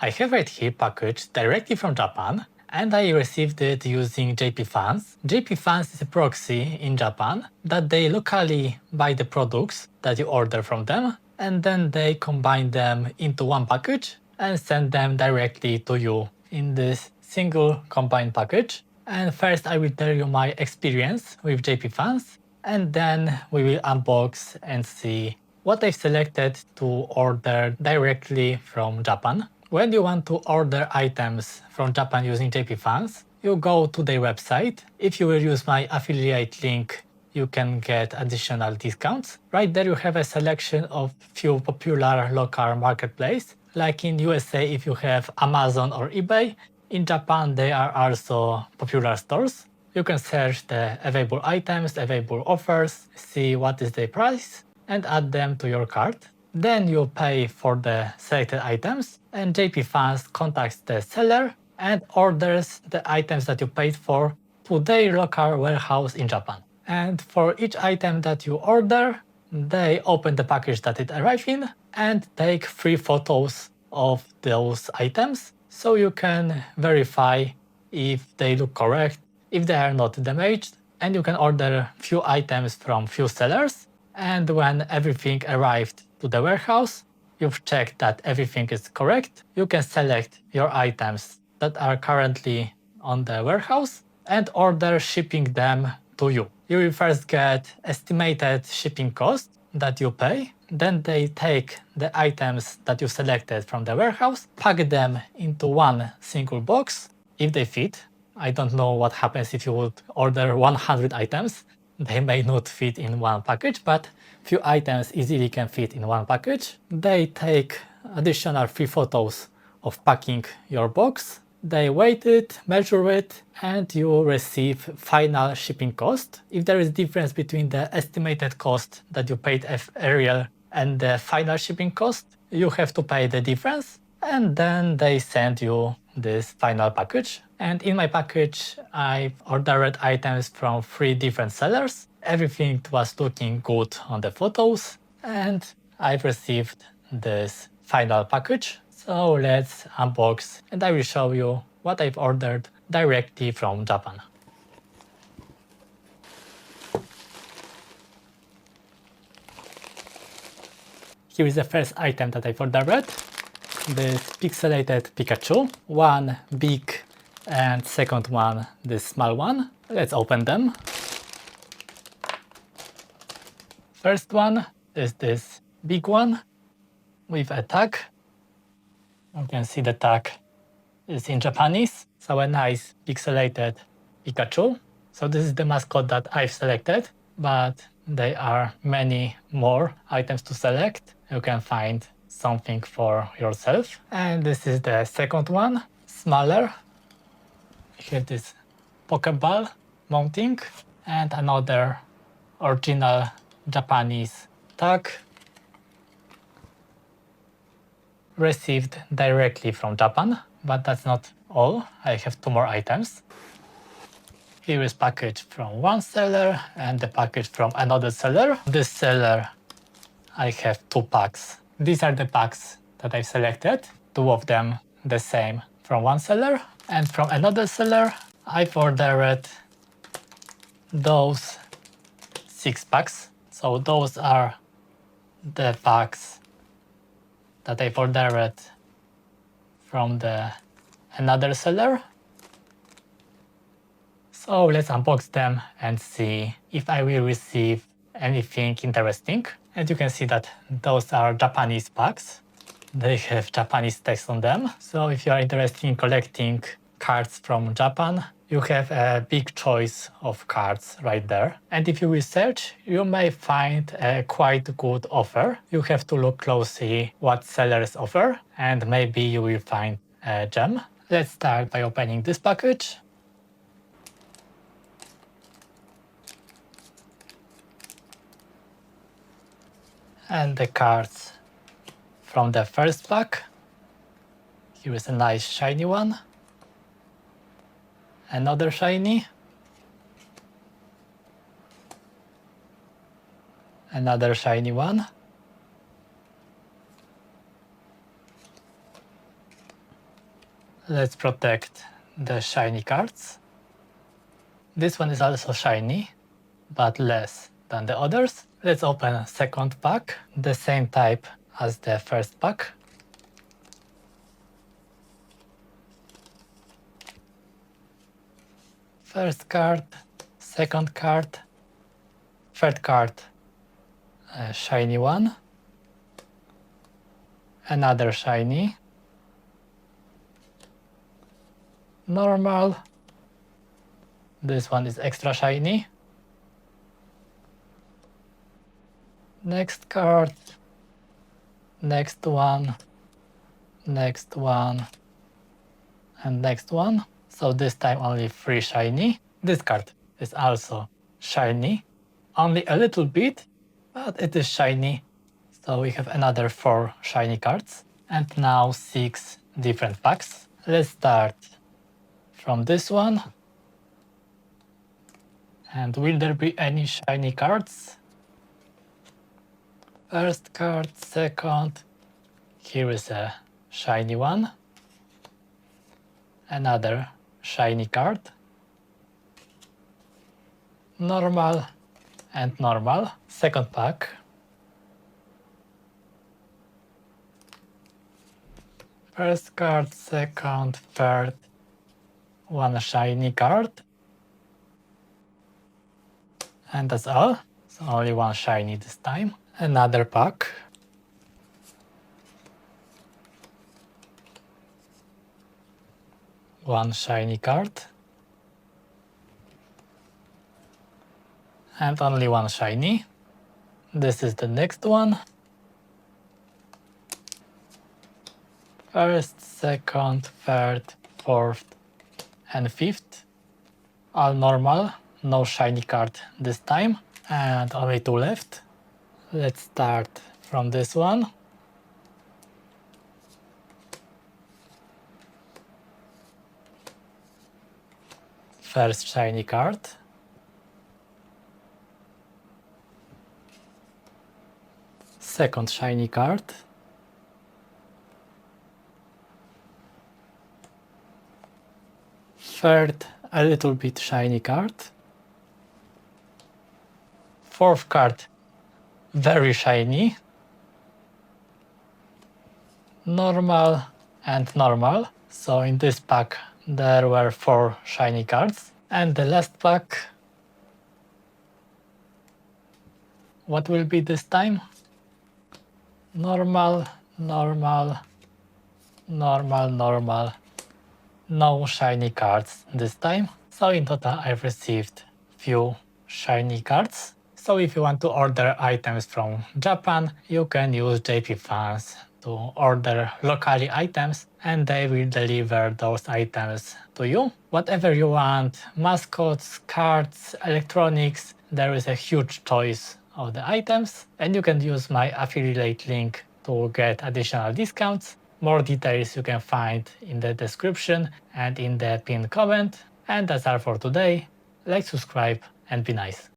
I have right here package directly from Japan, and I received it using JPfans. JPfans is a proxy in Japan that they locally buy the products that you order from them, and then they combine them into one package and send them directly to you in this single combined package. And first I will tell you my experience with JPfans, and then we will unbox and see what I've selected to order directly from Japan. When you want to order items from Japan using JPfans, you go to their website. If you will use my affiliate link, you can get additional discounts. Right there you have a selection of few popular local marketplaces. Like in USA, if you have Amazon or eBay, in Japan they are also popular stores. You can search the available items, available offers, see what is the price, and add them to your cart. Then you pay for the selected items, and JPfans contacts the seller and orders the items that you paid for to their local warehouse in Japan. And for each item that you order, they open the package that it arrived in and take 3 photos of those items so you can verify if they look correct, if they are not damaged, and you can order few items from few sellers. And when everything arrived to the warehouse, you've checked that everything is correct, you can select your items that are currently on the warehouse and order shipping them to you. You will first get estimated shipping cost that you pay. Then they take the items that you selected from the warehouse, pack them into one single box if they fit. I don't know what happens if you would order 100 items. They may not fit in one package, but few items easily can fit in one package. They take additional 3 photos of packing your box. They weight it, measure it, and you receive final shipping cost. If there is difference between the estimated cost that you paid earlier and the final shipping cost, you have to pay the difference, and then they send you this final package. And in my package, I've ordered items from 3 different sellers. Everything was looking good on the photos, and I've received this final package. So let's unbox and I will show you what I've ordered directly from Japan. Here is the first item that I've ordered. This pixelated Pikachu. One big and second one this small one. Let's open them. First one is this big one with a tag. You can see the tag is in Japanese. So a nice pixelated Pikachu. So this is the mascot that I've selected, but there are many more items to select. You can find something for yourself. And this is the second one, smaller. Here this Pokeball mounting and another original Japanese tag received directly from Japan, but that's not all. I have 2 more items. Here is package from one seller and the package from another seller. This seller, I have 2 packs. These are the packs that I've selected, 2 of them the same from one seller, and from another seller I've ordered those 6 packs. So those are the packs that I've ordered from another seller. So let's unbox them and see if I will receive anything interesting. And you can see that those are Japanese packs. They have Japanese text on them. So if you are interested in collecting cards from Japan, you have a big choice of cards right there. And if you research, you may find a quite good offer. You have to look closely what sellers offer, and maybe you will find a gem. Let's start by opening this package. And the cards from the first pack. Here is a nice shiny one. Another shiny. Another shiny one. Let's protect the shiny cards. This one is also shiny, but less than the others. Let's open a second pack, the same type as the first pack. First card, second card, third card, a shiny one, another shiny, normal, this one is extra shiny, next card, next one, next one, and next one. So this time only 3 shiny. This card is also shiny, only a little bit, but it is shiny. So we have another 4 shiny cards. And now 6 different packs. Let's start from this one. And will there be any shiny cards? First card, second. Here is a shiny one. Another shiny card. Normal and normal. Second pack. First card, second, third. One shiny card. And that's all. So only one shiny this time. Another pack. One shiny card. And only one shiny. This is the next one. First, second, third, fourth, and fifth. All normal. No shiny card this time. And only 2 left. Let's start from this one. First shiny card. Second shiny card. Third, a little bit shiny card. Fourth card, very shiny. Normal and normal. So in this pack there were 4 shiny cards. And the last pack, what will be this time? Normal, normal, normal, normal. No shiny cards this time. So in total I've received few shiny cards. So if you want to order items from Japan, you can use JPfans to order locally items and they will deliver those items to you. Whatever you want, mascots, cards, electronics, there is a huge choice of the items and you can use my affiliate link to get additional discounts. More details you can find in the description and in the pinned comment. And that's all for today. Like, subscribe, and be nice.